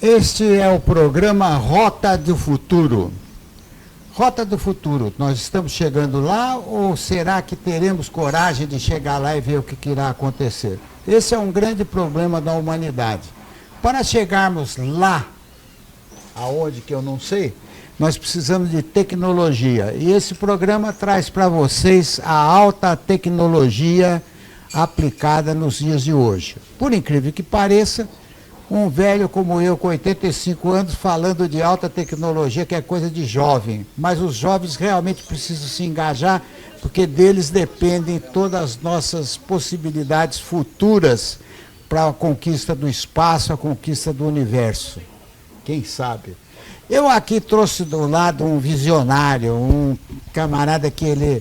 Este é o programa Rota do Futuro. Rota do Futuro, nós estamos chegando lá ou será que teremos coragem de chegar lá e ver o que irá acontecer? Esse é um grande problema da humanidade. Para chegarmos lá, aonde que eu não sei, nós precisamos de tecnologia. E esse programa traz para vocês a alta tecnologia aplicada nos dias de hoje. Por incrível que pareça, um velho como eu, com 85 anos, falando de alta tecnologia, que é coisa de jovem. Mas os jovens realmente precisam se engajar, porque deles dependem todas as nossas possibilidades futuras para a conquista do espaço, a conquista do universo. Quem sabe? Eu aqui trouxe do lado um visionário, um camarada que ele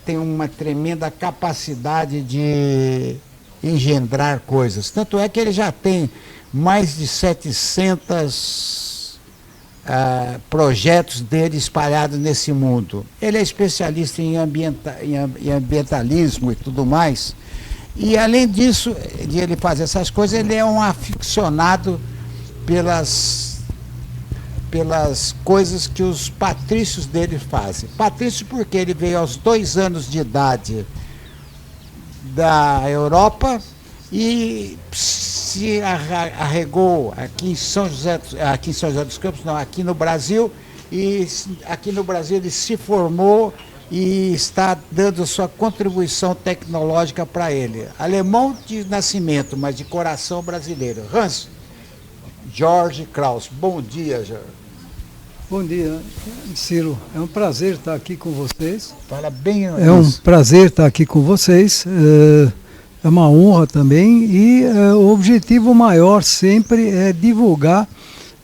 tem uma tremenda capacidade de engendrar coisas. Tanto é que ele já tem mais de 700 projetos dele espalhados nesse mundo. Ele é especialista em ambientalismo e tudo mais. E além disso, de ele fazer essas coisas, ele é um aficionado pelas coisas que os patrícios dele fazem. Patrício porque ele veio aos 2 anos de idade da Europa e se arregou aqui em São José dos Campos, não, aqui no Brasil, e aqui no Brasil ele se formou e está dando sua contribuição tecnológica para ele. Alemão de nascimento, mas de coração brasileiro. Hans Georg Krauss. Bom dia, Jorge. Bom dia, Ciro. É um prazer estar aqui com vocês. Fala bem. É um prazer estar aqui com vocês. É uma honra também. E o objetivo maior sempre é divulgar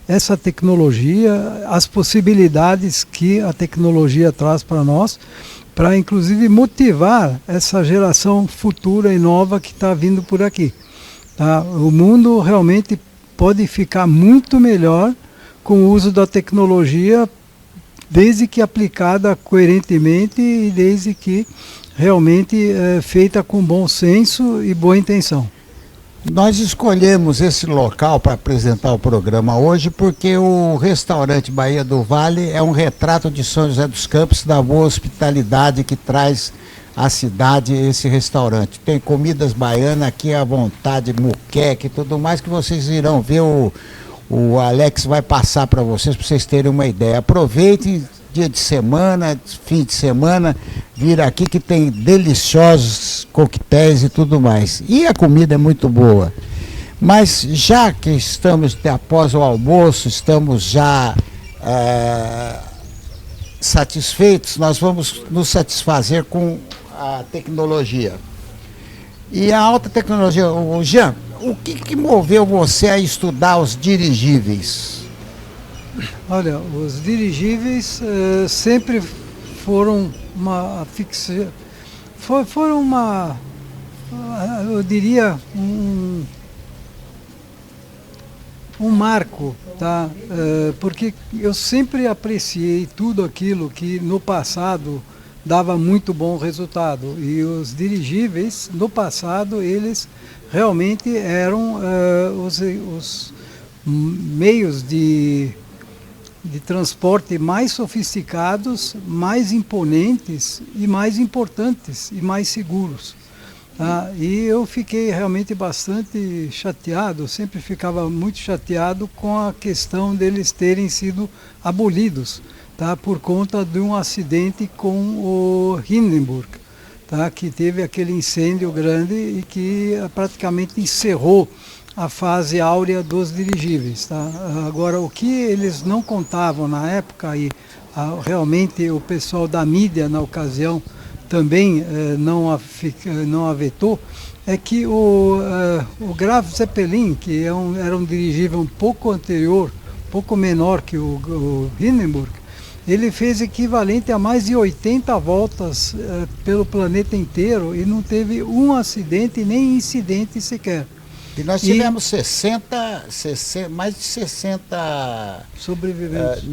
essa tecnologia, as possibilidades que a tecnologia traz para nós, para inclusive motivar essa geração futura e nova que está vindo por aqui. Tá? O mundo realmente pode ficar muito melhor com o uso da tecnologia, desde que aplicada coerentemente e desde que realmente feita com bom senso e boa intenção. Nós escolhemos esse local para apresentar o programa hoje porque o restaurante Bahia do Vale é um retrato de São José dos Campos, da boa hospitalidade que traz à cidade esse restaurante. Tem comidas baianas aqui à vontade, muqueca e tudo mais, que vocês irão ver. O Alex vai passar para vocês terem uma ideia. Aproveitem dia de semana, fim de semana, vir aqui que tem deliciosos coquetéis e tudo mais. E a comida é muito boa. Mas já que estamos após o almoço, estamos já satisfeitos, nós vamos nos satisfazer com a tecnologia. E a alta tecnologia, o Jean, o que moveu você a estudar os dirigíveis? Olha, os dirigíveis sempre foram uma ficção, foram uma, eu diria, um marco, tá? Porque eu sempre apreciei tudo aquilo que no passado dava muito bom resultado. E os dirigíveis, no passado, eles realmente eram os meios de transporte mais sofisticados, mais imponentes e mais importantes e mais seguros. Tá? E eu fiquei realmente bastante chateado, sempre ficava muito chateado com a questão deles terem sido abolidos, tá? Por conta de um acidente com o Hindenburg, tá? Que teve aquele incêndio grande e que praticamente encerrou a fase áurea dos dirigíveis. Tá? Agora, o que eles não contavam na época, e realmente o pessoal da mídia na ocasião também não avetou, é que o Graf Zeppelin, que era um dirigível um pouco anterior, um pouco menor que o Hindenburg, ele fez equivalente a mais de 80 voltas pelo planeta inteiro e não teve um acidente nem incidente sequer. E nós tivemos mais de 60 sobreviventes.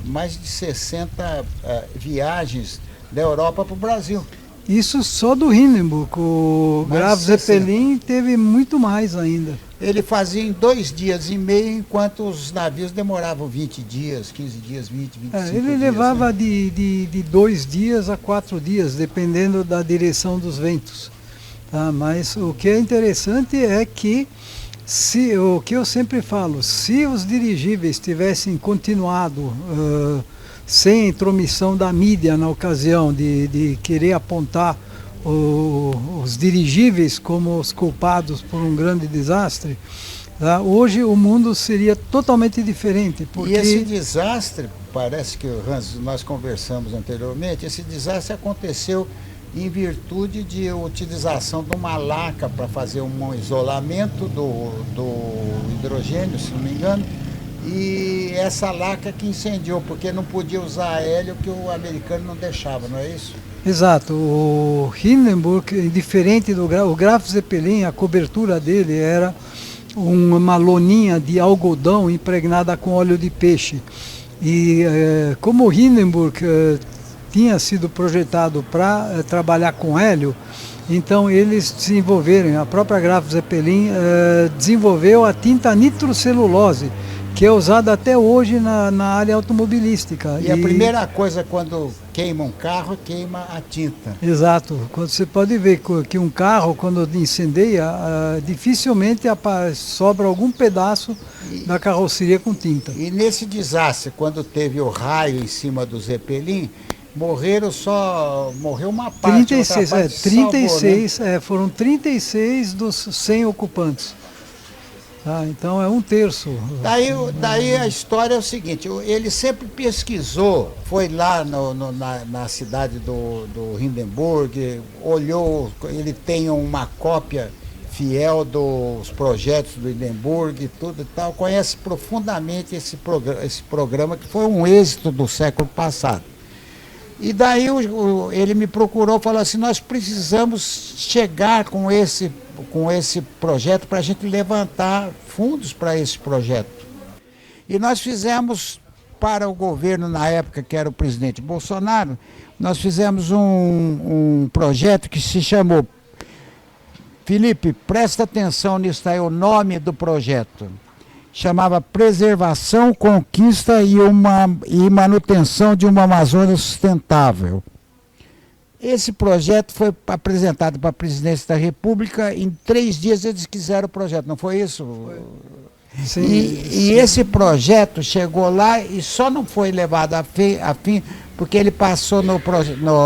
Mais de 60 viagens da Europa para o Brasil. Isso só do Hindenburg. O Graf Zeppelin teve muito mais ainda. Ele fazia em 2 dias e meio, enquanto os navios demoravam 20 dias, 15 dias, 20, 25 dias. Ele levava, né, de 2 dias a 4 dias, dependendo da direção dos ventos. Tá? Mas o que é interessante é que, o que eu sempre falo, se os dirigíveis tivessem continuado sem a intromissão da mídia na ocasião de querer apontar os dirigíveis como os culpados por um grande desastre, tá? Hoje o mundo seria totalmente diferente. Porque... E esse desastre, parece que, Hans, nós conversamos anteriormente, esse desastre aconteceu em virtude de utilização de uma laca para fazer um isolamento do hidrogênio, se não me engano, e essa laca que incendiou, porque não podia usar hélio que o americano não deixava, não é isso? Exato. O Hindenburg, diferente do o Graf Zeppelin, a cobertura dele era uma loninha de algodão impregnada com óleo de peixe. E como o Hindenburg tinha sido projetado para trabalhar com hélio, então eles desenvolveram, a própria Graf Zeppelin desenvolveu a tinta nitrocelulose, que é usada até hoje na área automobilística. E a primeira coisa quando queima um carro, queima a tinta. Exato. Você pode ver que um carro, quando incendeia, dificilmente sobra algum pedaço da carroceria com tinta. E nesse desastre, quando teve o raio em cima do Zeppelin, morreu uma parte. 36, outra parte 36 salvou, né? Foram 36 dos 100 ocupantes. Ah, então é 1/3. Daí a história é o seguinte, ele sempre pesquisou, foi lá na cidade do Hindenburg, olhou, ele tem uma cópia fiel dos projetos do Hindenburg e tudo e tal, conhece profundamente esse programa que foi um êxito do século passado. E daí ele me procurou e falou assim, nós precisamos chegar com esse projeto para a gente levantar fundos para esse projeto. E nós fizemos para o governo, na época que era o presidente Bolsonaro, nós fizemos um projeto que se chamou, Felipe, presta atenção nisso aí, o nome do projeto. Chamava Preservação, Conquista e Manutenção de uma Amazônia Sustentável. Esse projeto foi apresentado para a presidência da República, em 3 dias eles quiseram o projeto, não foi isso? Foi. Sim, e esse projeto chegou lá e só não foi levado a fim porque ele passou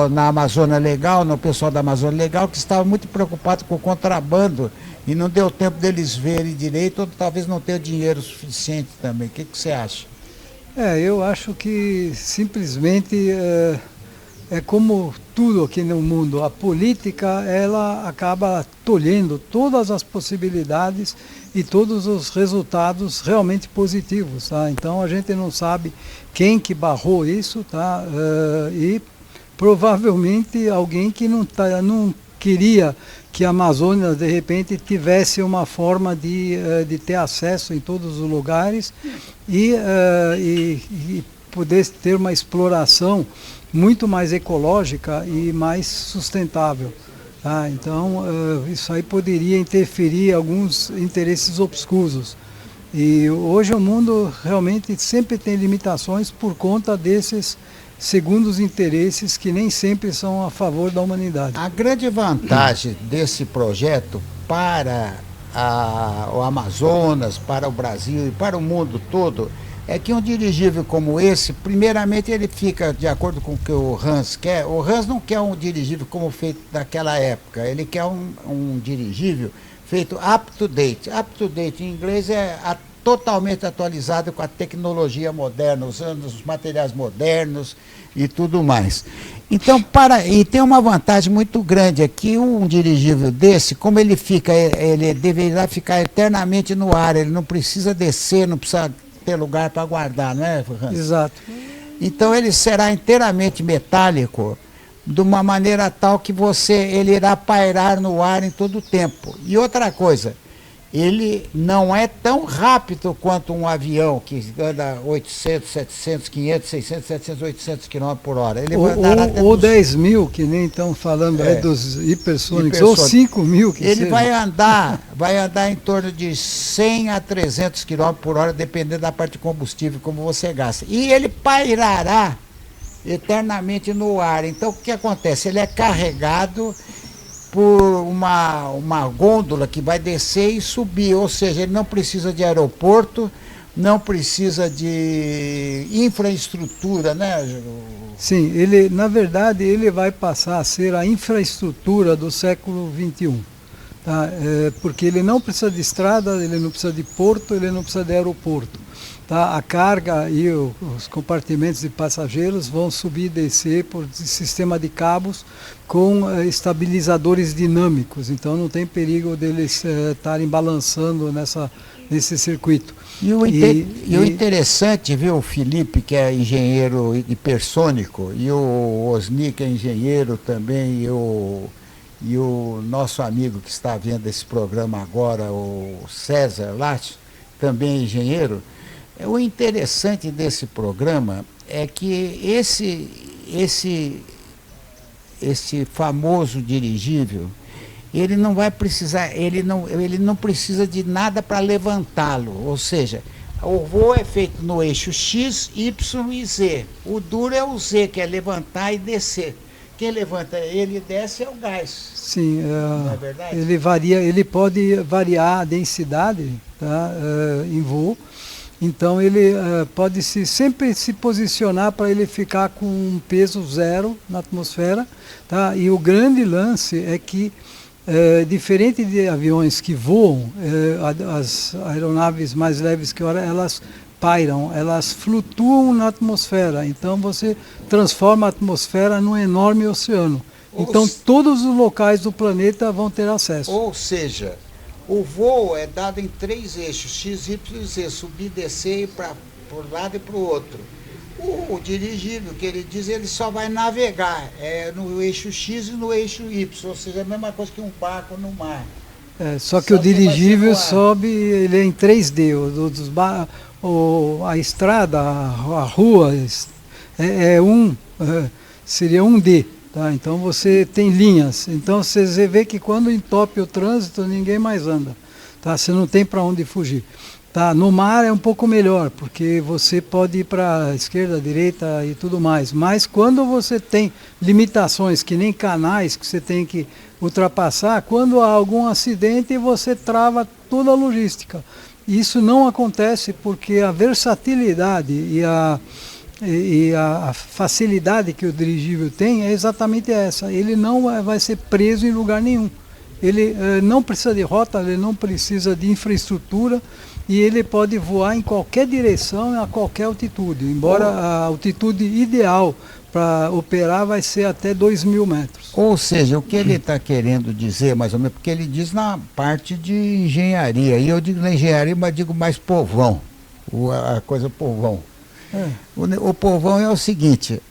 na Amazônia Legal, no pessoal da Amazônia Legal, que estava muito preocupado com o contrabando e não deu tempo deles verem direito, ou talvez não tenha dinheiro suficiente também. O que você acha? Eu acho que simplesmente é como tudo aqui no mundo, a política ela acaba tolhendo todas as possibilidades e todos os resultados realmente positivos, tá? Então a gente não sabe quem que barrou isso, tá? E provavelmente alguém que não queria que a Amazônia de repente tivesse uma forma de ter acesso em todos os lugares e pudesse ter uma exploração muito mais ecológica e mais sustentável. Tá? Então, isso aí poderia interferir em alguns interesses obscuros. E hoje o mundo realmente sempre tem limitações por conta desses segundos interesses que nem sempre são a favor da humanidade. A grande vantagem desse projeto para o Amazonas, para o Brasil e para o mundo todo é que um dirigível como esse, primeiramente ele fica de acordo com o que o Hans quer. O Hans não quer um dirigível como feito naquela época, ele quer um dirigível feito up to date. Up to date em inglês é totalmente atualizado com a tecnologia moderna, usando os materiais modernos e tudo mais. Então, e tem uma vantagem muito grande aqui, um dirigível desse, como ele deverá ficar eternamente no ar, ele não precisa descer, não precisa ter lugar para guardar, não é, Hans? Exato. Então ele será inteiramente metálico, de uma maneira tal que ele irá pairar no ar em todo o tempo. E outra coisa, ele não é tão rápido quanto um avião que anda 800, 700, 500, 600, 700, 800 km por hora. Ele vai andar até Ou 10 mil, que nem estão falando aí dos hipersônicos, ou 5 mil que ele seja. vai andar em torno de 100 a 300 km por hora, dependendo da parte de combustível, como você gasta. E ele pairará eternamente no ar. Então, o que acontece? Ele é carregado por uma gôndola que vai descer e subir, ou seja, ele não precisa de aeroporto, não precisa de infraestrutura, né? Sim, na verdade, ele vai passar a ser a infraestrutura do século XXI. Tá? Porque ele não precisa de estrada, ele não precisa de porto, ele não precisa de aeroporto. Tá? A carga e os compartimentos de passageiros vão subir e descer por sistema de cabos com estabilizadores dinâmicos. Então não tem perigo deles estarem balançando nesse circuito. E o interessante, viu, o Felipe, que é engenheiro hipersônico, e o Osni, que é engenheiro também, e o nosso amigo que está vendo esse programa agora, o César Latti, também engenheiro. O interessante desse programa é que esse famoso dirigível, ele não vai precisar, ele não precisa de nada para levantá-lo, ou seja, o voo é feito no eixo X, Y e Z. O duro é o Z, que é levantar e descer. Quem levanta ele e desce é o gás. Sim, não é verdade? ele pode variar a densidade, tá, em voo. Então ele pode sempre se posicionar para ele ficar com um peso zero na atmosfera. Tá? E o grande lance é que, diferente de aviões que voam, as aeronaves mais leves que elas pairam, elas flutuam na atmosfera. Então você transforma a atmosfera num enorme oceano. Então todos os locais do planeta vão ter acesso. Ou seja, o voo é dado em 3 eixos, X, Y e Z, subir e descer para um lado e para o outro. O dirigível, que ele diz, ele só vai navegar no eixo X e no eixo Y, ou seja, a mesma coisa que um barco no mar. Só que o dirigível sobe, ele é em 3D, a estrada, a rua, seria 1D. Tá? Então você tem linhas. Então você vê que quando entope o trânsito, ninguém mais anda. Tá? Você não tem para onde fugir. Tá? No mar é um pouco melhor, porque você pode ir para a esquerda, direita e tudo mais. Mas quando você tem limitações, que nem canais que você tem que ultrapassar, quando há algum acidente, você trava toda a logística. Isso não acontece porque a versatilidade e a facilidade que o dirigível tem é exatamente essa. Ele não vai ser preso em lugar nenhum. Ele não precisa de rota, ele não precisa de infraestrutura e ele pode voar em qualquer direção, a qualquer altitude. Embora a altitude ideal para operar vai ser até 2.000 metros. Ou seja, o que ele está querendo dizer, mais ou menos, porque ele diz na parte de engenharia, e eu digo na engenharia, mas digo mais povão, a coisa povão. O povão é o seguinte,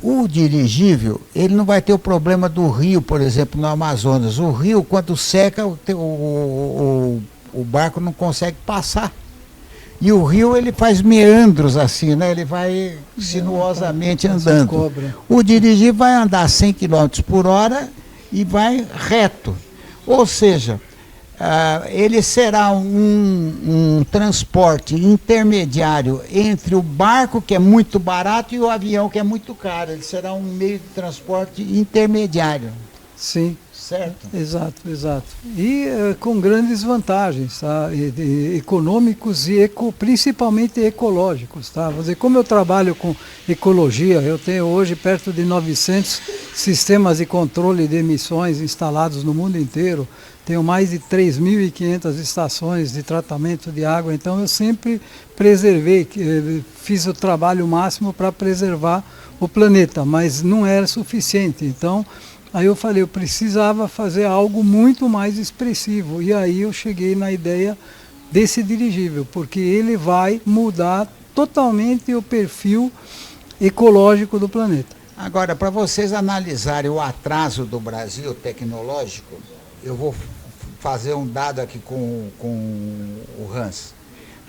o dirigível, ele não vai ter o problema do rio, por exemplo, no Amazonas. O rio, quando seca, o barco não consegue passar. E o rio, ele faz meandros assim, né? Ele vai sinuosamente andando. O dirigível vai andar 100 km por hora e vai reto. Ou seja, ele será um transporte intermediário entre o barco, que é muito barato, e o avião, que é muito caro. Ele será um meio de transporte intermediário. Sim. Certo? Exato. E com grandes vantagens, tá? Econômicos e principalmente ecológicos. Tá? Vou dizer, como eu trabalho com ecologia, eu tenho hoje perto de 900 sistemas de controle de emissões instalados no mundo inteiro. Tenho mais de 3.500 estações de tratamento de água, então eu sempre fiz o trabalho máximo para preservar o planeta, mas não era suficiente. Então, aí eu falei, eu precisava fazer algo muito mais expressivo. E aí eu cheguei na ideia desse dirigível, porque ele vai mudar totalmente o perfil ecológico do planeta. Agora, para vocês analisarem o atraso do Brasil tecnológico, eu vou fazer um dado aqui com o Hans.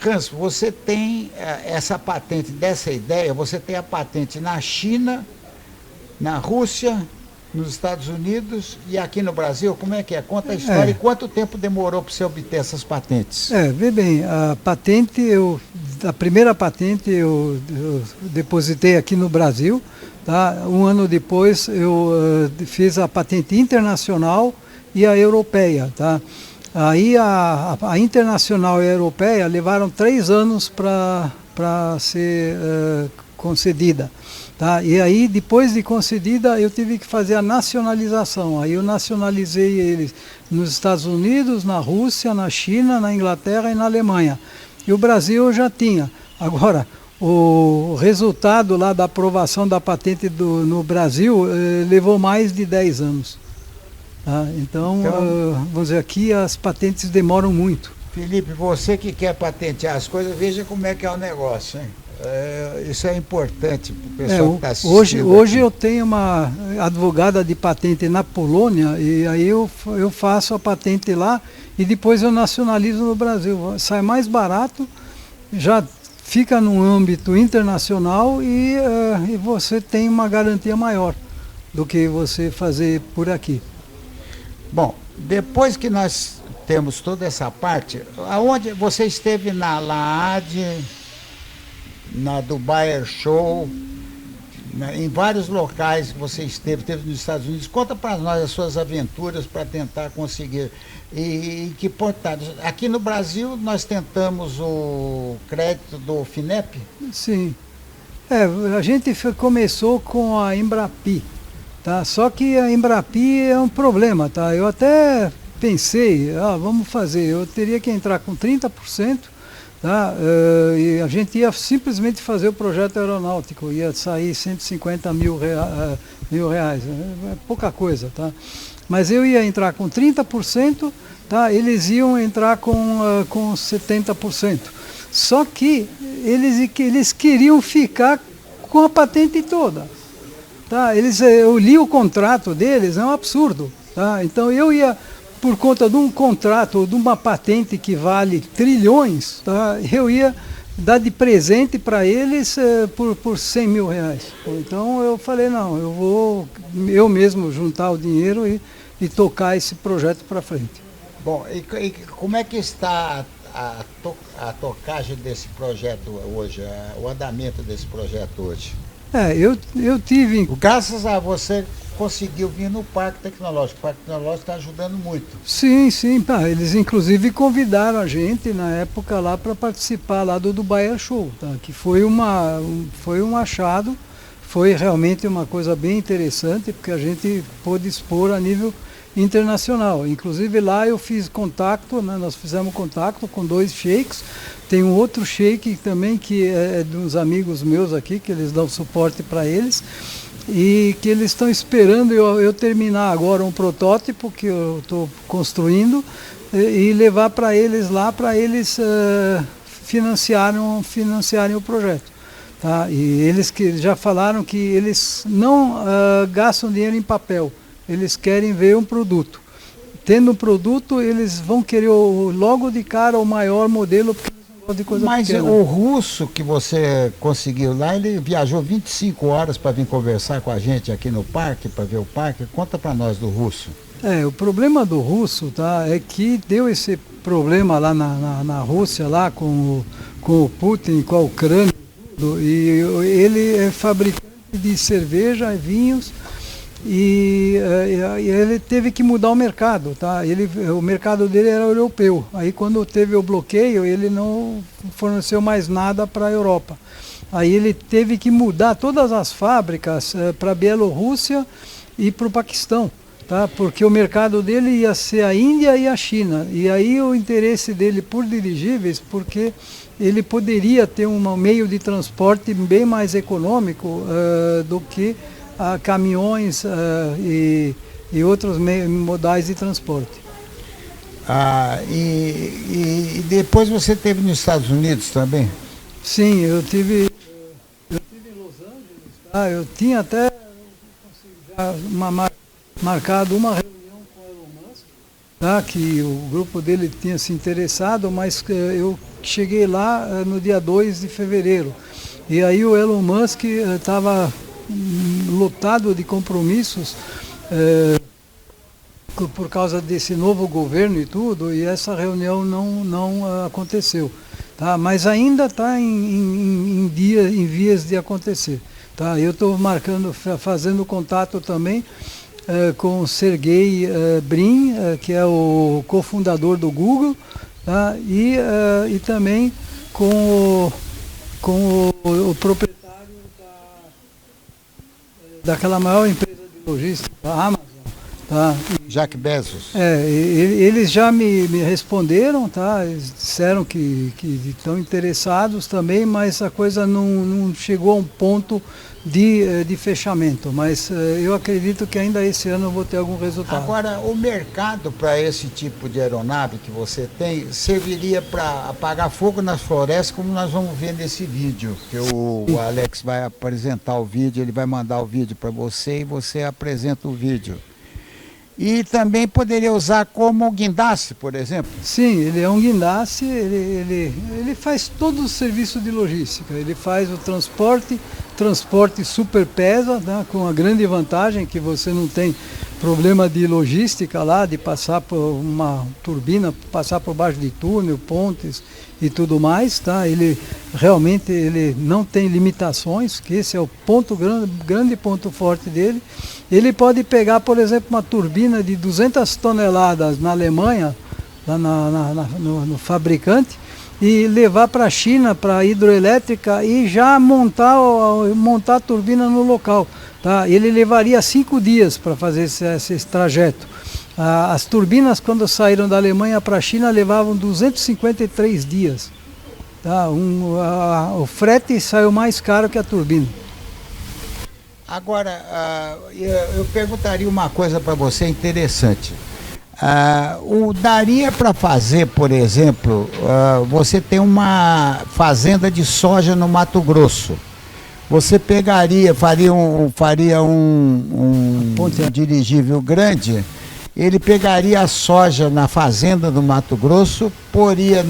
Hans, você tem essa patente dessa ideia, você tem a patente na China, na Rússia, nos Estados Unidos e aqui no Brasil. Como é que é? Conta a história e quanto tempo demorou para você obter essas patentes? Vê bem, a primeira patente eu depositei aqui no Brasil, tá? Um ano depois eu fiz a patente internacional e a europeia, tá? Aí a internacional e a europeia levaram 3 anos para ser concedida. Tá? E aí, depois de concedida, eu tive que fazer a nacionalização. Aí eu nacionalizei eles nos Estados Unidos, na Rússia, na China, na Inglaterra e na Alemanha. E o Brasil eu já tinha. Agora, o resultado lá da aprovação da patente no Brasil levou mais de 10 anos. Tá? Então, vamos dizer, aqui as patentes demoram muito. Felipe, você que quer patentear as coisas, veja como é que é o negócio, hein? Isso é importante para o pessoal que está assistindo. Hoje eu tenho uma advogada de patente na Polônia e aí eu faço a patente lá e depois eu nacionalizo no Brasil. Sai mais barato, já fica num âmbito internacional e você tem uma garantia maior do que você fazer por aqui. Bom, depois que nós temos toda essa parte, aonde você esteve na LAAD, na Dubai Air Show, em vários locais que você esteve nos Estados Unidos. Conta para nós as suas aventuras para tentar conseguir. E que importância. Aqui no Brasil nós tentamos o crédito do FINEP? Sim. A gente começou com a Embrapi, tá? Só que a Embrapi é um problema, tá? Eu até pensei, vamos fazer, eu teria que entrar com 30%. Tá? E a gente ia simplesmente fazer o projeto aeronáutico, ia sair 150 mil reais, é pouca coisa, tá? Mas eu ia entrar com 30%, tá? Eles iam entrar com 70%. Só que eles queriam ficar com a patente toda. Tá? Eu li o contrato deles, é um absurdo. Tá? Então eu ia, por conta de um contrato ou de uma patente que vale trilhões, tá? Eu ia dar de presente para eles por 100 mil reais. Então eu falei, não, eu vou eu mesmo juntar o dinheiro e tocar esse projeto para frente. Bom, e como é que está a tocagem desse projeto hoje, o andamento desse projeto hoje? Eu tive... Graças a você conseguiu vir no Parque Tecnológico. O Parque Tecnológico está ajudando muito. Sim, eles inclusive convidaram a gente na época lá para participar lá do Dubai Air Show, tá? Que foi um achado, foi realmente uma coisa bem interessante, porque a gente pôde expor a nível internacional. Inclusive lá eu fiz contato, né? Nós fizemos contato com 2 sheiks. Tem um outro sheik também que é de uns amigos meus aqui, que eles dão suporte para eles. E que eles estão esperando eu terminar agora um protótipo que eu estou construindo e levar para eles lá, para eles financiarem o projeto. Tá? E eles que já falaram que eles não gastam dinheiro em papel, eles querem ver um produto. Tendo um produto, eles vão querer logo de cara o maior modelo, porque de coisa Mas pequena. O russo que você conseguiu lá, ele viajou 25 horas para vir conversar com a gente aqui no parque, para ver o parque. Conta para nós do russo. O problema do russo, tá, é que deu esse problema lá na Rússia, lá com o Putin, com a Ucrânia, e ele é fabricante de cerveja e vinhos, e ele teve que mudar o mercado, tá? O mercado dele era europeu. Aí quando teve o bloqueio, ele não forneceu mais nada para a Europa. Aí ele teve que mudar todas as fábricas para a Bielorrússia e para o Paquistão, tá? Porque o mercado dele ia ser a Índia e a China. E aí o interesse dele por dirigíveis, porque ele poderia ter um meio de transporte bem mais econômico do que caminhões e outros modais de transporte. E depois você esteve nos Estados Unidos também? Sim, eu tive em Los Angeles, tá? Eu tinha até marcado uma reunião com o Elon Musk, tá, que o grupo dele tinha se interessado, mas eu cheguei lá no dia 2 de fevereiro. E aí o Elon Musk estava lotado de compromissos por causa desse novo governo e tudo, e essa reunião não aconteceu. Tá? Mas ainda está em vias de acontecer. Tá? Eu estou fazendo contato também com o Sergey Brin, que é o cofundador do Google, tá? E também com o proprietário daquela maior empresa de logística, a Amazon. Tá? Jack Bezos. Eles já me responderam, tá? Eles disseram que estão interessados também, mas a coisa não chegou a um ponto de fechamento. Mas eu acredito que ainda esse ano eu vou ter algum resultado. Agora, o mercado para esse tipo de aeronave que você tem serviria para apagar fogo nas florestas, como nós vamos ver nesse vídeo, que o Alex vai apresentar o vídeo, ele vai mandar o vídeo para você e você apresenta o vídeo. E também poderia usar como guindaste, por exemplo? Sim, ele é um guindaste, ele faz todo o serviço de logística. Ele faz o transporte super pesa, né, com a grande vantagem que você não tem problema de logística lá, de passar por uma turbina, passar por baixo de túnel, pontes e tudo mais, tá? Ele realmente não tem limitações, que esse é o grande ponto forte dele. Ele pode pegar, por exemplo, uma turbina de 200 toneladas na Alemanha, lá no fabricante, e levar para a China, para a hidroelétrica, e já montar a turbina no local. Tá? Ele levaria 5 dias para fazer esse trajeto. As turbinas, quando saíram da Alemanha para a China, levavam 253 dias. Tá? O frete saiu mais caro que a turbina. Agora, eu perguntaria uma coisa para você interessante. Daria para fazer, por exemplo, você tem uma fazenda de soja no Mato Grosso. Você faria um dirigível grande, ele pegaria a soja na fazenda do Mato Grosso, poria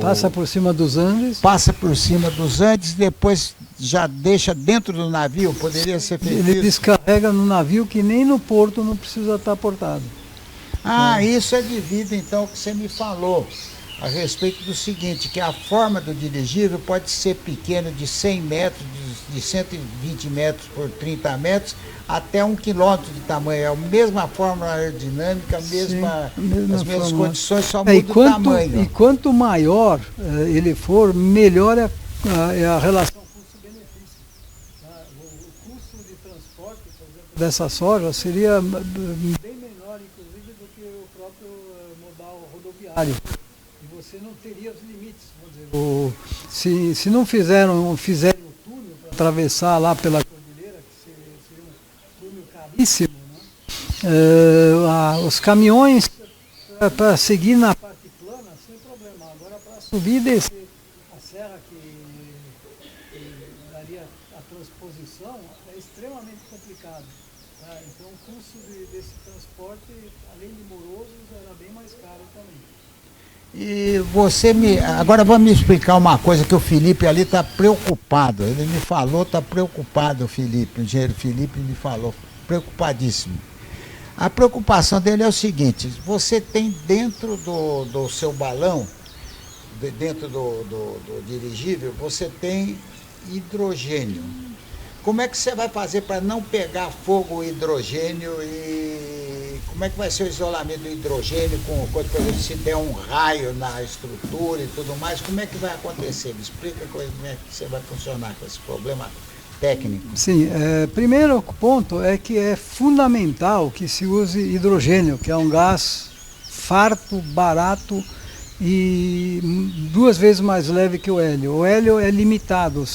Passa por cima dos Andes. Passa por cima dos Andes, depois já deixa dentro do navio, poderia ser feito Ele isso? descarrega no navio, que nem no porto não precisa estar portado. Isso é devido então ao que você me falou a respeito do seguinte, que a forma do dirigível pode ser pequena, de 100 metros, de 120 metros por 30 metros, até 1 quilômetro de tamanho. É a mesma fórmula aerodinâmica, as mesmas condições, só muda o tamanho. E quanto maior ele for, melhor é a relação custo-benefício. O custo de transporte, por exemplo, dessa soja seria bem menor, inclusive, do que o próprio modal rodoviário. Você não teria os limites, vamos dizer. Se não fizerem o túnel para atravessar lá pela cordilheira, que seria um túnel caríssimo, né? Os caminhões para seguir na parte plana, sem problema. Agora, para subir e descer a serra que daria a transposição, é extremamente complicado. Tá? Então, o custo desse transporte, além de moroso, era bem mais caro também. E agora vamos me explicar uma coisa que o Felipe ali está preocupado. Ele me falou, está preocupado, o engenheiro Felipe me falou, preocupadíssimo. A preocupação dele é o seguinte: você tem dentro do seu balão, dentro do dirigível, você tem hidrogênio. Como é que você vai fazer para não pegar fogo o hidrogênio e como é que vai ser o isolamento do hidrogênio por exemplo, se der um raio na estrutura e tudo mais, como é que vai acontecer? Me explica como é que você vai funcionar com esse problema técnico. Sim, primeiro ponto é que é fundamental que se use hidrogênio, que é um gás farto, barato e 2 vezes mais leve que o hélio. O hélio é limitado.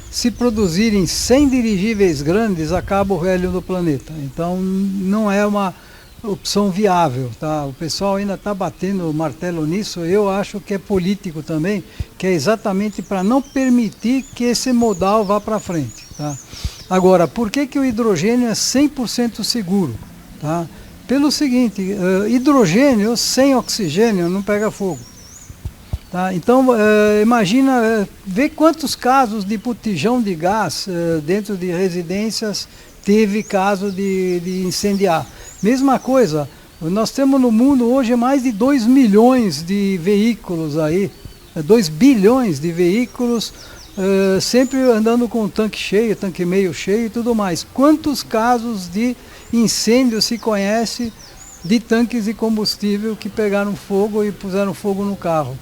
Se produzirem 100 dirigíveis grandes, acaba o hélio do planeta. Então, não é uma opção viável. Tá? O pessoal ainda está batendo o martelo nisso. Eu acho que é político também, que é exatamente para não permitir que esse modal vá para frente. Tá? Agora, por que o hidrogênio é 100% seguro? Tá? Pelo seguinte, hidrogênio sem oxigênio não pega fogo. Tá? Então, imagina, vê quantos casos de botijão de gás dentro de residências teve caso de incendiar. Mesma coisa, nós temos no mundo hoje mais de 2 milhões de veículos aí, 2 bilhões de veículos, sempre andando com o tanque cheio, tanque meio cheio e tudo mais. Quantos casos de incêndio se conhece de tanques de combustível que pegaram fogo e puseram fogo no carro?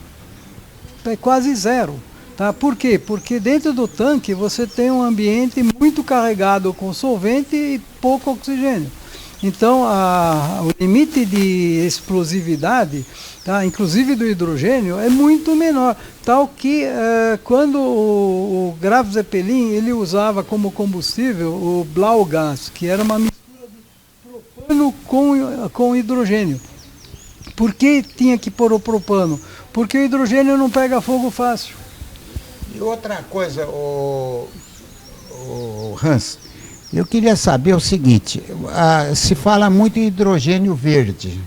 É quase zero. Tá? Por quê? Porque dentro do tanque você tem um ambiente muito carregado com solvente e pouco oxigênio. Então, o limite de explosividade, tá, inclusive do hidrogênio, é muito menor. Tal que quando o Graf Zeppelin ele usava como combustível o Blaugas, que era uma mistura de propano com hidrogênio. Por que tinha que pôr o propano? Porque o hidrogênio não pega fogo fácil. E outra coisa, Hans, eu queria saber o seguinte, se fala muito em hidrogênio verde.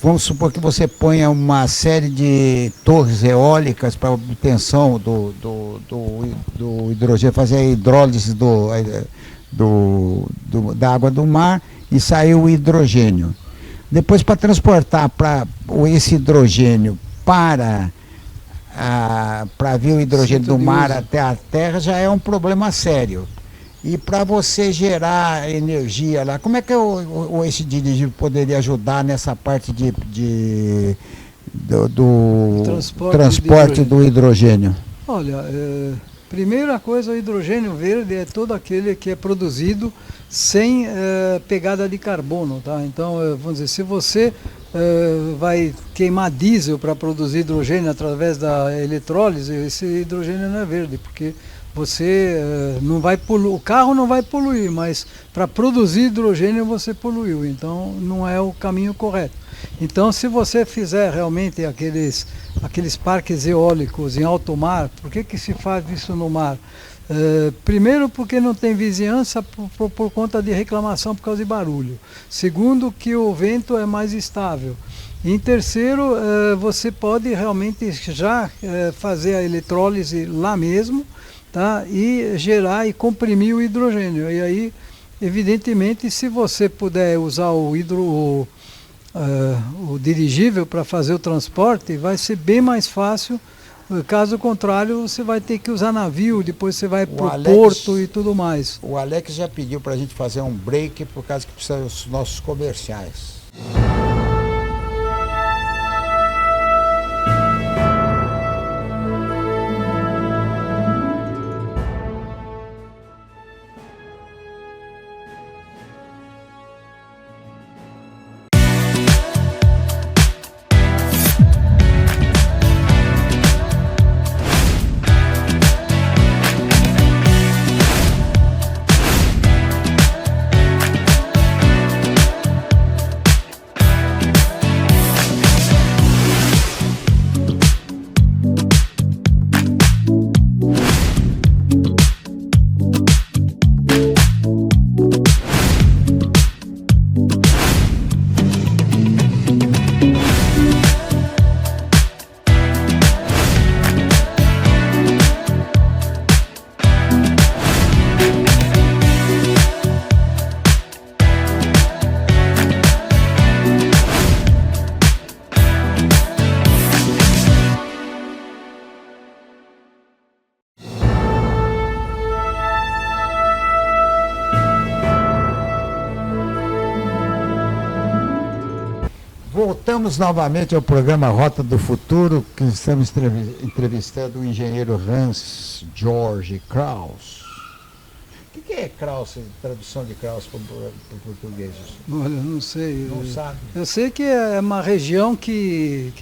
Vamos supor que você ponha uma série de torres eólicas para obtenção do hidrogênio, fazer a hidrólise da água do mar e sair o hidrogênio. Depois, para transportar esse hidrogênio para vir o hidrogênio do mar até a terra já é um problema sério. E para você gerar energia lá, como é que esse dirigível poderia ajudar nessa parte do transporte do hidrogênio? Olha, primeira coisa, o hidrogênio verde é todo aquele que é produzido sem pegada de carbono. Tá? Então, vamos dizer, se você vai queimar diesel para produzir hidrogênio através da eletrólise, esse hidrogênio não é verde, porque você não vai poluir, o carro não vai poluir, mas para produzir hidrogênio você poluiu, então não é o caminho correto. Então, se você fizer realmente aqueles parques eólicos em alto mar, por que se faz isso no mar? Primeiro, porque não tem vizinhança por conta de reclamação por causa de barulho. Segundo, que o vento é mais estável. Em terceiro, você pode realmente já fazer a eletrólise lá mesmo, tá? E gerar e comprimir o hidrogênio. E aí, evidentemente, se você puder usar o dirigível para fazer o transporte, vai ser bem mais fácil. Caso contrário, você vai ter que usar navio, depois você vai para o porto e tudo mais. O Alex já pediu para a gente fazer um break por causa que precisa dos nossos comerciais. Voltamos novamente ao programa Rota do Futuro, que estamos entrevistando o engenheiro Hans Georg Krauss. O que é Krauss, tradução de Krauss para o português? Olha, não sei. Não sabe? Eu sei que é uma região que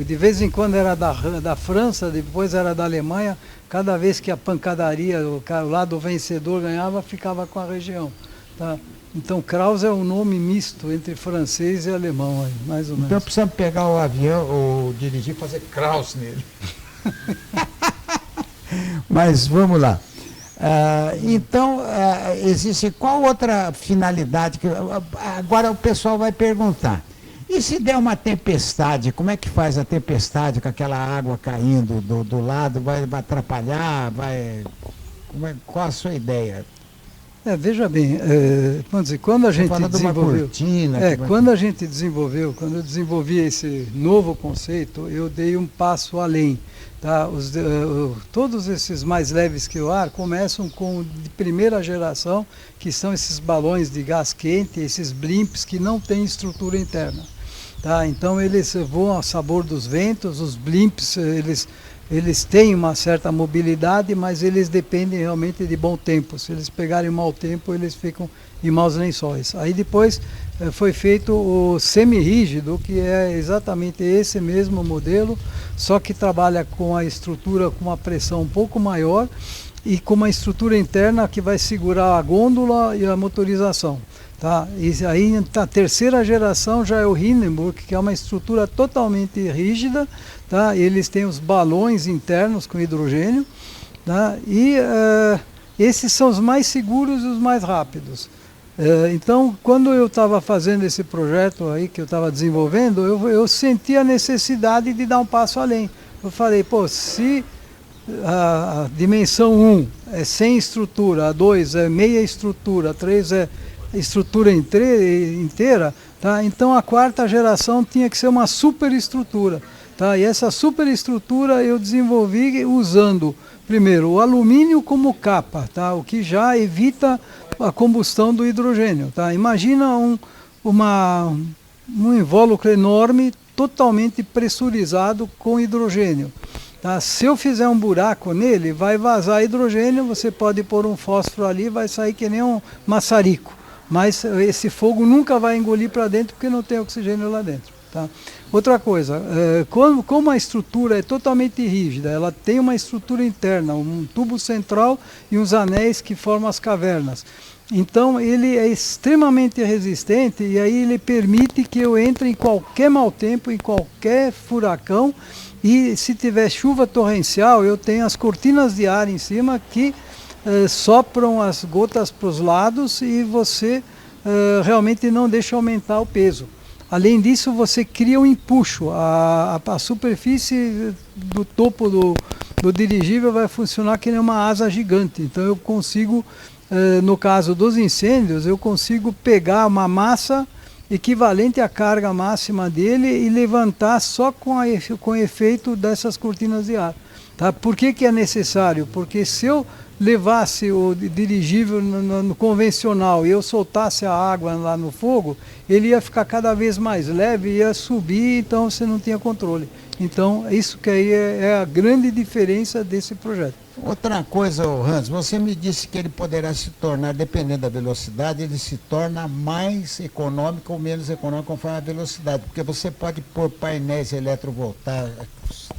de vez em quando era da França, depois era da Alemanha. Cada vez que a pancadaria, o lado vencedor ganhava, ficava com a região. Tá? Então, Krauss é um nome misto entre francês e alemão, aí, mais ou menos. Então precisamos pegar o avião, ou dirigir e fazer Krauss nele. Mas vamos lá. Então, existe qual outra finalidade? Agora o pessoal vai perguntar. E se der uma tempestade, como é que faz a tempestade com aquela água caindo do lado? Vai atrapalhar? Qual a sua ideia? Veja bem, vamos dizer, quando a gente desenvolveu, quando eu desenvolvi esse novo conceito, eu dei um passo além. Tá? Todos esses mais leves que o ar começam com de primeira geração, que são esses balões de gás quente, esses blimps que não têm estrutura interna. Tá? Então eles voam ao sabor dos ventos, os blimps, eles têm uma certa mobilidade, mas eles dependem realmente de bom tempo. Se eles pegarem mau tempo, eles ficam em maus lençóis. Aí depois foi feito o semi-rígido, que é exatamente esse mesmo modelo, só que trabalha com a estrutura com uma pressão um pouco maior e com uma estrutura interna que vai segurar a gôndola e a motorização. Tá? E aí a terceira geração já é o Hindenburg, que é uma estrutura totalmente rígida, tá? Eles têm os balões internos com hidrogênio, tá? E esses são os mais seguros e os mais rápidos. Então, quando eu estava fazendo esse projeto aí que eu estava desenvolvendo, eu senti a necessidade de dar um passo além. Eu falei, pô, se a dimensão 1 é sem estrutura, a 2 é meia estrutura, a 3 é estrutura inteira, tá? Então a quarta geração tinha que ser uma superestrutura, tá? E essa superestrutura eu desenvolvi usando primeiro o alumínio como capa, tá? O que já evita a combustão do hidrogênio, tá? Imagina um invólucro enorme totalmente pressurizado com hidrogênio. Tá? Se eu fizer um buraco nele, vai vazar hidrogênio, você pode pôr um fósforo ali, vai sair que nem um maçarico. Mas esse fogo nunca vai engolir para dentro porque não tem oxigênio lá dentro. Tá? Outra coisa, como a estrutura é totalmente rígida, ela tem uma estrutura interna, um tubo central e uns anéis que formam as cavernas. Então ele é extremamente resistente e aí ele permite que eu entre em qualquer mau tempo, em qualquer furacão, e se tiver chuva torrencial, eu tenho as cortinas de ar em cima que sopram as gotas para os lados e você realmente não deixa aumentar o peso. Além disso, você cria um empuxo. A superfície do topo do dirigível vai funcionar que nem uma asa gigante. Então eu consigo, no caso dos incêndios, eu consigo pegar uma massa equivalente à carga máxima dele e levantar só com o efeito dessas cortinas de ar. Tá? Por que é necessário? Porque se eu levasse o dirigível no convencional e eu soltasse a água lá no fogo, ele ia ficar cada vez mais leve, ia subir, então você não tinha controle. Então, isso que aí é a grande diferença desse projeto. Outra coisa, Hans, você me disse que ele poderá se tornar, dependendo da velocidade, ele se torna mais econômico ou menos econômico conforme a velocidade, porque você pode pôr painéis eletrovoltaicos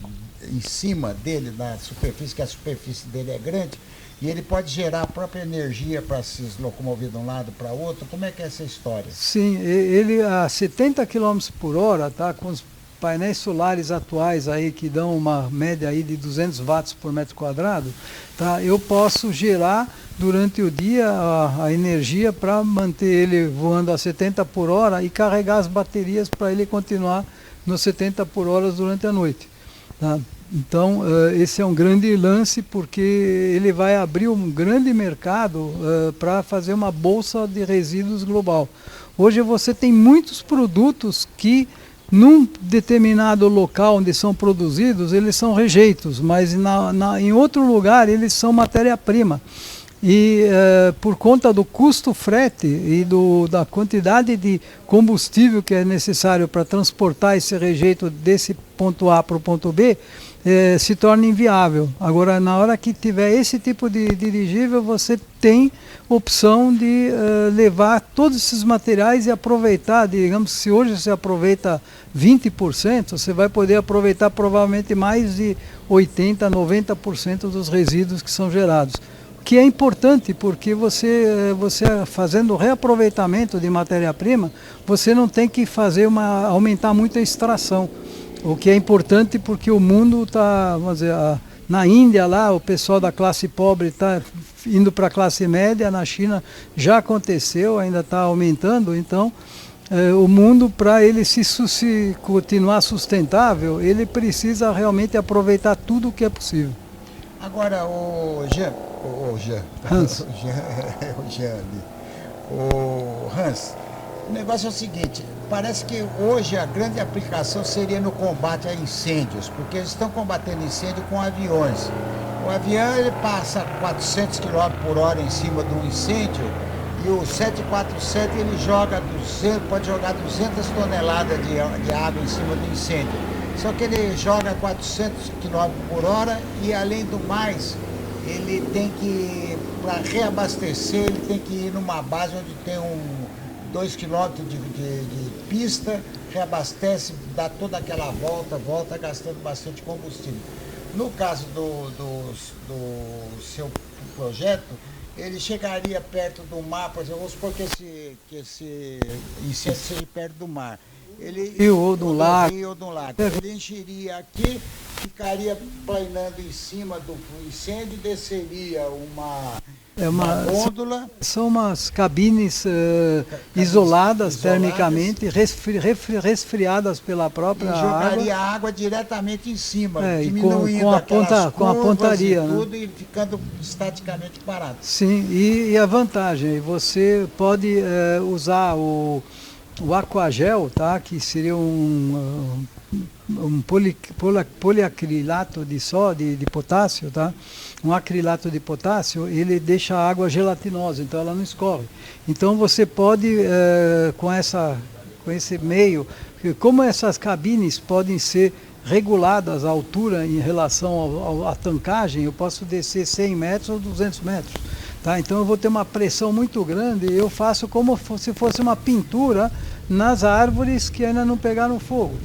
em cima dele, na superfície, que a superfície dele é grande, e ele pode gerar a própria energia para se locomover de um lado para outro. Como é que é essa história? Sim, ele a 70 km por hora, tá, com os painéis solares atuais aí que dão uma média aí de 200 watts por metro quadrado, tá, eu posso gerar durante o dia a energia para manter ele voando a 70 por hora e carregar as baterias para ele continuar nos 70 por hora durante a noite. Tá? Então, esse é um grande lance porque ele vai abrir um grande mercado para fazer uma bolsa de resíduos global. Hoje você tem muitos produtos que num determinado local onde são produzidos, eles são rejeitos, mas em outro lugar eles são matéria-prima. E por conta do custo frete e da quantidade de combustível que é necessário para transportar esse rejeito desse ponto A para o ponto B, se torna inviável. Agora, na hora que tiver esse tipo de dirigível, você tem opção de levar todos esses materiais e aproveitar, digamos, se hoje você aproveita 20%, você vai poder aproveitar provavelmente mais de 80%, 90% dos resíduos que são gerados. Que é importante porque você fazendo reaproveitamento de matéria-prima, você não tem que aumentar muito a extração. O que é importante porque o mundo está, vamos dizer, na Índia lá, o pessoal da classe pobre está indo para a classe média, na China já aconteceu, ainda está aumentando, então o mundo, para ele se continuar sustentável, ele precisa realmente aproveitar tudo o que é possível. Agora, Hans. o Jean ali. O Hans, o negócio é o seguinte, parece que hoje a grande aplicação seria no combate a incêndios, porque eles estão combatendo incêndio com aviões. O avião ele passa 400 km/h em cima de um incêndio e o 747 ele pode jogar 200 toneladas de água em cima do incêndio. Só que ele joga 400 km/h e, além do mais, ele tem que, para reabastecer, ele tem que ir numa base onde tem 2 km de pista, reabastece, dá toda aquela volta gastando bastante combustível. No caso do seu projeto, ele chegaria perto do mar, por exemplo, vamos supor que esse incêndio seja perto do mar. Rio ou do lago. Ele encheria aqui, ficaria planando em cima do incêndio, desceria uma gôndola. São umas cabines isoladas termicamente, resfriadas pela própria água. E jogaria água diretamente em cima, diminuindo com a pontaria, e tudo, e ficando estaticamente parado. Sim, e a vantagem, você pode usar o aquagel, tá? Que seria um poliacrilato de potássio, tá? Um acrilato de potássio, ele deixa a água gelatinosa, então ela não escorre. Então você pode, com esse meio, como essas cabines podem ser reguladas a altura em relação à tancagem, eu posso descer 100 metros ou 200 metros. Tá? Então eu vou ter uma pressão muito grande e eu faço como se fosse uma pintura nas árvores que ainda não pegaram fogo.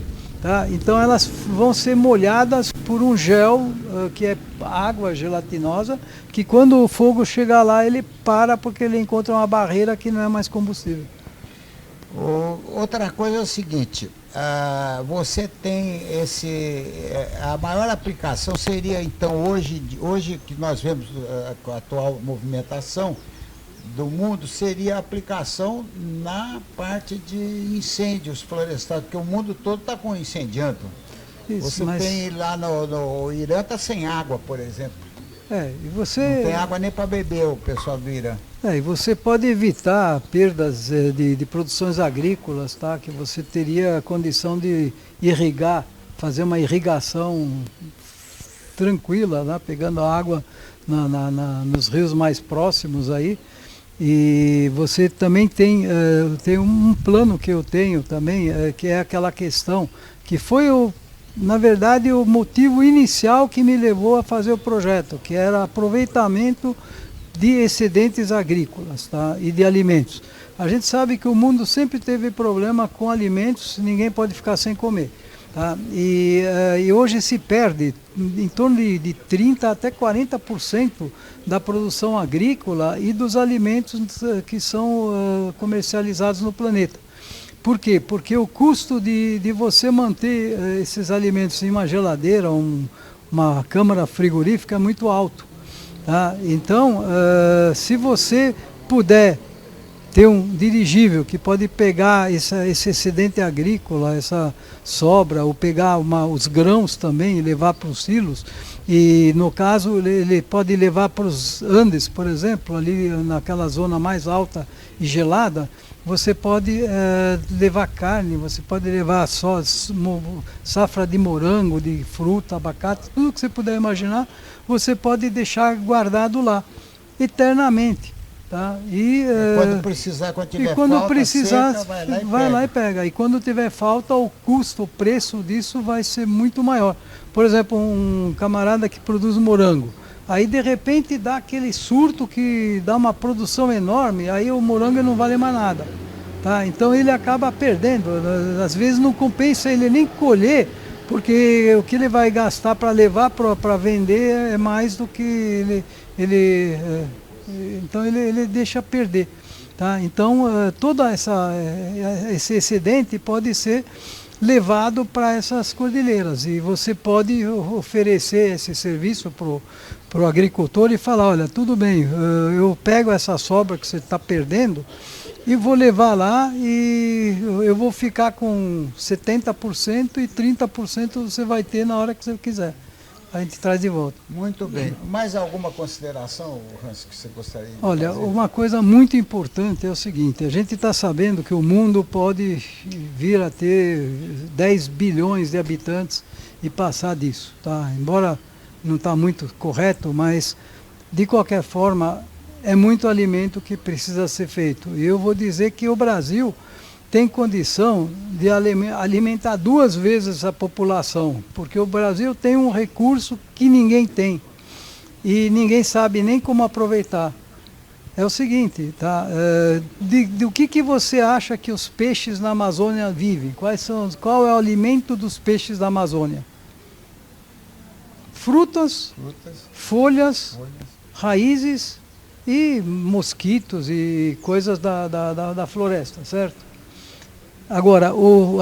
Tá? Então elas vão ser molhadas por um gel que é água gelatinosa, que quando o fogo chegar lá ele para porque ele encontra uma barreira que não é mais combustível. Outra coisa é o seguinte, você tem a maior aplicação seria então hoje que nós vemos a atual movimentação do mundo, seria a aplicação na parte de incêndios florestais, porque o mundo todo está incendiando. Você tem lá no Irã, está sem água, por exemplo. Não tem água nem para beber o pessoal do Irã. E você pode evitar perdas de produções agrícolas, tá? Que você teria a condição de irrigar, fazer uma irrigação tranquila, né? Pegando a água nos rios mais próximos aí. E você também tem um plano que eu tenho também, que é aquela questão que foi na verdade o motivo inicial que me levou a fazer o projeto, que era aproveitamento de excedentes agrícolas, tá? E de alimentos. A gente sabe que o mundo sempre teve problema com alimentos, ninguém pode ficar sem comer. Tá? E hoje se perde em torno de 30% até 40% da produção agrícola e dos alimentos que são comercializados no planeta. Por quê? Porque o custo de você manter esses alimentos em uma geladeira, uma câmara frigorífica é muito alto. Tá? Então, se você puder ter um dirigível que pode pegar esse excedente agrícola, essa sobra, ou pegar os grãos também e levar para os silos, e no caso ele pode levar para os Andes, por exemplo, ali naquela zona mais alta e gelada, você pode levar carne, você pode levar só safra de morango, de fruta, abacate, tudo que você puder imaginar, você pode deixar guardado lá, eternamente. Tá? Quando precisar, quando tiver falta, seca, vai lá e pega. E quando tiver falta, o preço disso vai ser muito maior. Por exemplo, um camarada que produz morango, aí de repente dá aquele surto que dá uma produção enorme, aí o morango não vale mais nada. Tá? Então ele acaba perdendo, às vezes não compensa ele nem colher, porque o que ele vai gastar para levar para vender é mais do que então ele deixa perder. Tá? Então todo esse excedente pode ser levado para essas cordilheiras. E você pode oferecer esse serviço para o agricultor e falar, olha, tudo bem, eu pego essa sobra que você está perdendo e vou levar lá e eu vou ficar com 70% e 30% você vai ter na hora que você quiser. A gente traz de volta. Muito bem. Mais alguma consideração, Hans, que você gostaria de Olha, fazer? uma coisa muito importante é o seguinte, a gente está sabendo que o mundo pode vir a ter 10 bilhões de habitantes e passar disso, tá? Embora não está muito correto, mas de qualquer forma é muito alimento que precisa ser feito. E eu vou dizer que o Brasil tem condição de alimentar 2 vezes a população, porque o Brasil tem um recurso que ninguém tem e ninguém sabe nem como aproveitar. É o seguinte, tá? Do que você acha que os peixes na Amazônia vivem? Qual é o alimento dos peixes da Amazônia? Frutas, folhas, raízes e mosquitos e coisas da floresta, certo? Agora,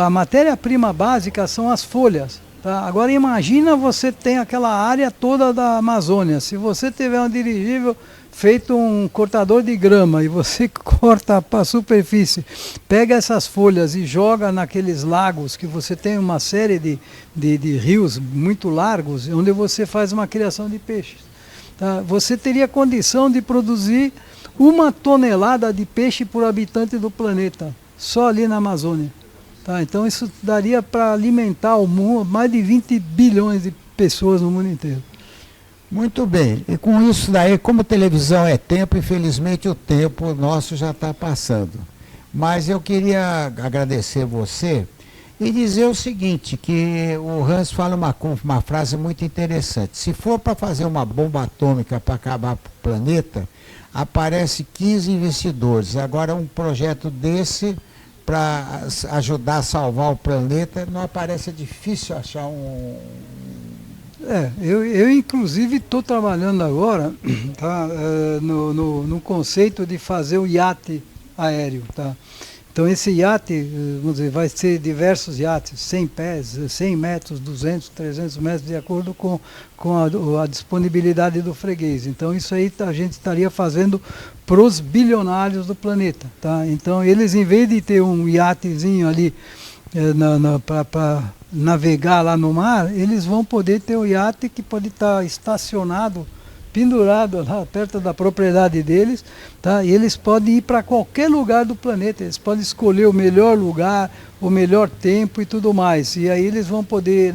a matéria-prima básica são as folhas. Tá? Agora imagina você tem aquela área toda da Amazônia. Se você tiver um dirigível feito um cortador de grama e você corta para a superfície, pega essas folhas e joga naqueles lagos que você tem uma série de rios muito largos, onde você faz uma criação de peixes. Tá? Você teria condição de produzir 1 tonelada de peixe por habitante do planeta, só ali na Amazônia. Tá? Então isso daria para alimentar o mundo, mais de 20 bilhões de pessoas no mundo inteiro. Muito bem. E com isso daí, como televisão é tempo, infelizmente o tempo nosso já está passando. Mas eu queria agradecer você e dizer o seguinte, que o Hans fala uma frase muito interessante. Se for para fazer uma bomba atômica para acabar com o planeta, aparece 15 investidores. Agora um projeto desse para ajudar a salvar o planeta, não aparece, é difícil achar um... Eu inclusive estou trabalhando agora tá, no conceito de fazer o iate aéreo. Tá? Então esse iate, vamos dizer, vai ser diversos iates, 100 pés, 100 metros, 200, 300 metros, de acordo com a disponibilidade do freguês. Então isso aí a gente estaria fazendo para os bilionários do planeta. Tá? Então eles, em vez de ter um iatezinho ali para navegar lá no mar, eles vão poder ter um iate que pode estar estacionado, pendurado lá perto da propriedade deles, tá? E eles podem ir para qualquer lugar do planeta, eles podem escolher o melhor lugar, o melhor tempo e tudo mais. E aí eles vão poder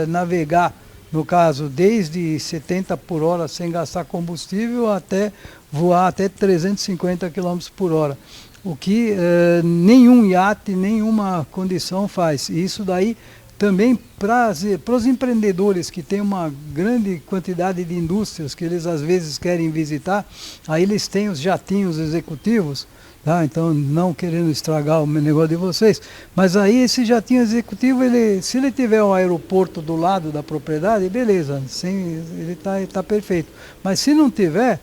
navegar, no caso, desde 70 por hora sem gastar combustível até voar até 350 km por hora. O que nenhum iate, nenhuma condição faz. E isso daí também para os empreendedores que têm uma grande quantidade de indústrias que eles às vezes querem visitar, aí eles têm os jatinhos executivos, tá? Então não querendo estragar o negócio de vocês, mas aí esse jatinho executivo, se ele tiver um aeroporto do lado da propriedade, beleza, ele tá perfeito. Mas se não tiver,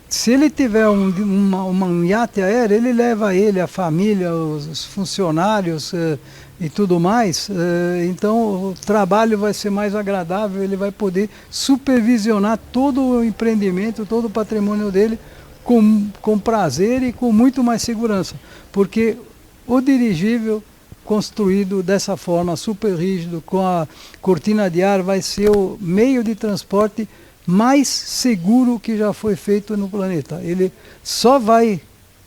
se ele tiver um iate aéreo, ele leva ele, a família, os funcionários e tudo mais, então o trabalho vai ser mais agradável, ele vai poder supervisionar todo o empreendimento, todo o patrimônio dele com prazer e com muito mais segurança, porque o dirigível construído dessa forma, super rígido, com a cortina de ar, vai ser o meio de transporte mais seguro que já foi feito no planeta. Ele só vai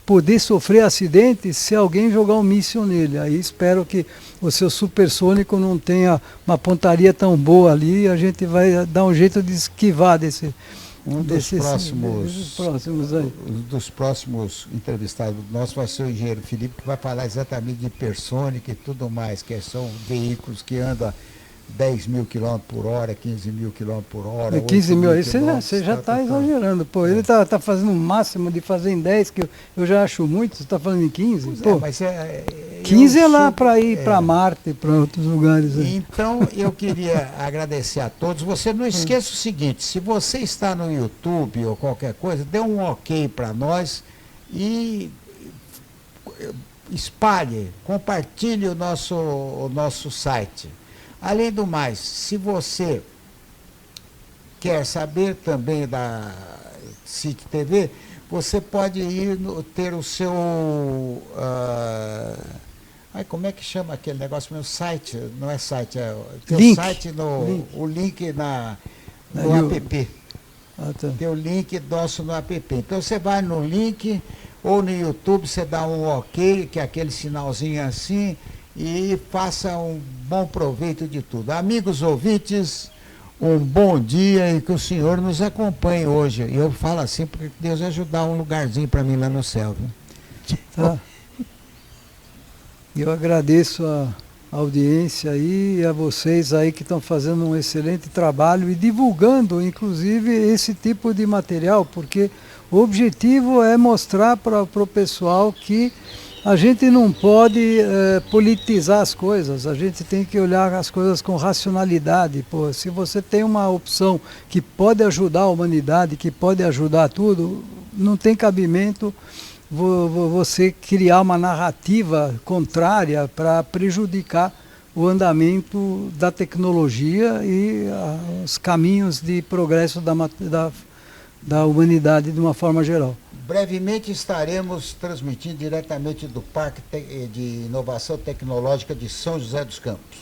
poder sofrer acidente se alguém jogar um míssil nele. Aí espero que o seu supersônico não tenha uma pontaria tão boa ali e a gente vai dar um jeito de esquivar desse... dos próximos entrevistados nossos vai ser o engenheiro Felipe, que vai falar exatamente de hipersônica e tudo mais, que são veículos que andam 10 mil km por hora, 15 mil km por hora. 15 mil, aí você já está exagerando. Pô, ele está fazendo o máximo de fazer em 10, que eu já acho muito, você está falando em 15? Pô, mas 15 é lá para ir para Marte, para outros lugares. Então, eu queria agradecer a todos. Você não esqueça o seguinte, se você está no YouTube ou qualquer coisa, dê um ok para nós e espalhe, compartilhe o nosso site. Além do mais, se você quer saber também da CIT TV, você pode ir ter o seu... como é que chama aquele negócio? Meu site, não é site, é o link. Site o link no app. Tá. Tem o link nosso no app. Então você vai no link ou no YouTube, você dá um OK, que é aquele sinalzinho assim, e faça um bom proveito de tudo. Amigos ouvintes, um bom dia e que o Senhor nos acompanhe hoje. E eu falo assim porque Deus ajudar um lugarzinho para mim lá no céu. Viu? Tá. Eu agradeço a audiência aí e a vocês aí que estão fazendo um excelente trabalho e divulgando, inclusive, esse tipo de material, porque o objetivo é mostrar para o pessoal que a gente não pode politizar as coisas, a gente tem que olhar as coisas com racionalidade. Pô, se você tem uma opção que pode ajudar a humanidade, que pode ajudar tudo, não tem cabimento você criar uma narrativa contrária para prejudicar o andamento da tecnologia e os caminhos de progresso da humanidade de uma forma geral. Brevemente estaremos transmitindo diretamente do Parque de Inovação Tecnológica de São José dos Campos.